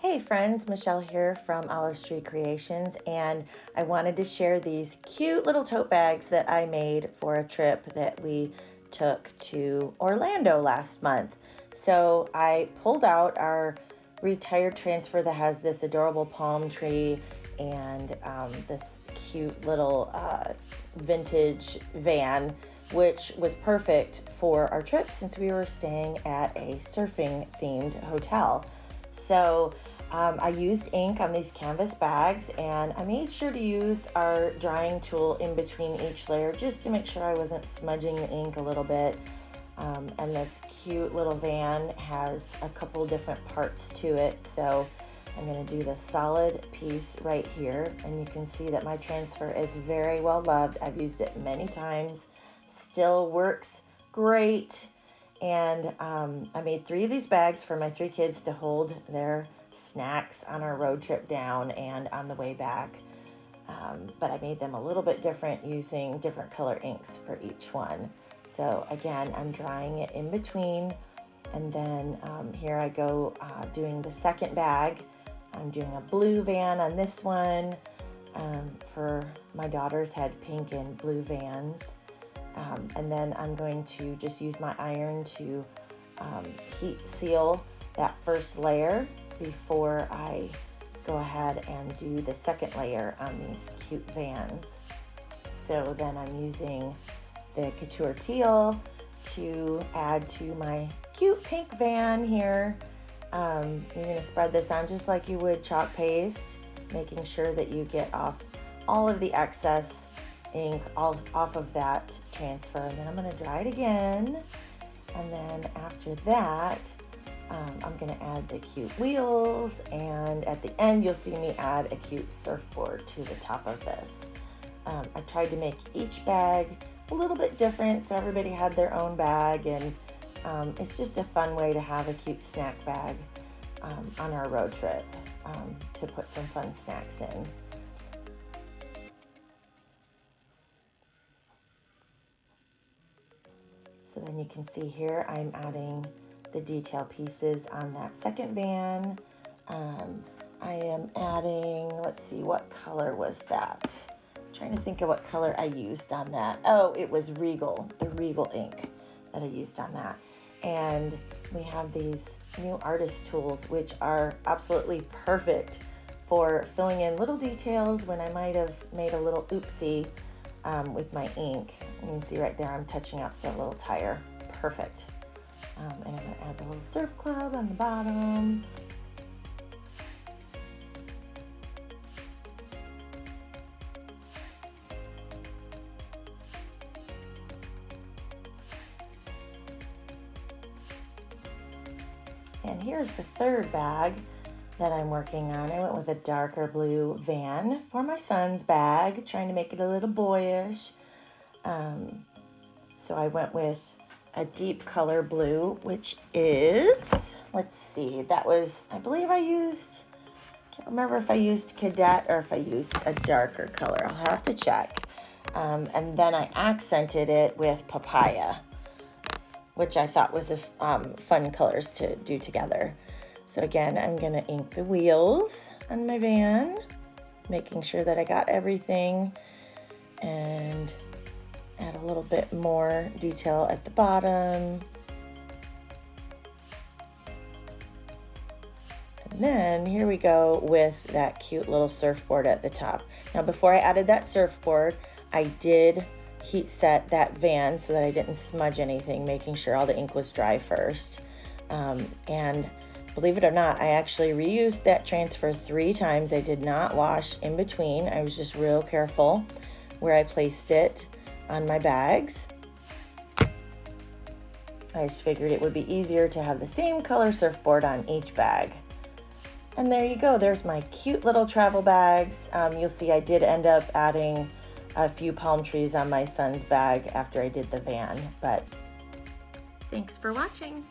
Hey friends, Michelle here from Olive Tree Creations, and I wanted to share these cute little tote bags that I made for a trip that we took to Orlando last month. So I pulled out our retired transfer that has this adorable palm tree and this cute little vintage van, which was perfect for our trip since we were staying at a surfing themed hotel. So I used ink on these canvas bags, and I made sure to use our drying tool in between each layer just to make sure I wasn't smudging the ink a little bit. And this cute little van has a couple different parts to it, so I'm going to do the solid piece right here, and you can see that my transfer is very well loved. I've used it many times, still works great. And I made 3 of these bags for my 3 kids to hold their snacks on our road trip down and on the way back. But I made them a little bit different using different color inks for each one. So again, I'm drying it in between. And then here I go doing the second bag. I'm doing a blue van on this one. For my daughters had pink and blue vans. And then I'm going to just use my iron to heat seal that first layer before I go ahead and do the second layer on these cute vans. So then I'm using the Couture teal to add to my cute pink van here. You're going to spread this on just like you would chalk paste, making sure that you get off all of the excess ink off of that transfer. And then I'm going to dry it again, and then after that I'm going to add the cute wheels, and at the end you'll see me add a cute surfboard to the top of this. I tried to make each bag a little bit different so everybody had their own bag, and it's just a fun way to have a cute snack bag on our road trip to put some fun snacks in. So then you can see here I'm adding the detail pieces on that second van. I am adding, let's see, what color was that? I'm trying to think of what color I used on that. Oh, it was Regal, the Regal ink that I used on that. And we have these new artist tools, which are absolutely perfect for filling in little details when I might have made a little oopsie with my ink. You can see right there I'm touching up the little tire. Perfect. And I'm going to add the little surf club on the bottom. And here's the third bag that I'm working on. I went with a darker blue van for my son's bag, trying to make it a little boyish. So I went with a deep color blue, which is, let's see, that was, I believe I used, can't remember if I used Cadet or if I used a darker color. I'll have to check. And then I accented it with Papaya, which I thought was a fun colors to do together. So again, I'm going to ink the wheels on my van, making sure that I got everything, and add a little bit more detail at the bottom. And then here we go with that cute little surfboard at the top. Now before I added that surfboard, I did heat set that van so that I didn't smudge anything, making sure all the ink was dry first. And believe it or not, I actually reused that transfer 3 times. I did not wash in between. I was just real careful where I placed it on my bags. I just figured it would be easier to have the same color surfboard on each bag. And there you go. There's my cute little travel bags. You'll see I did end up adding a few palm trees on my son's bag after I did the van. But thanks for watching.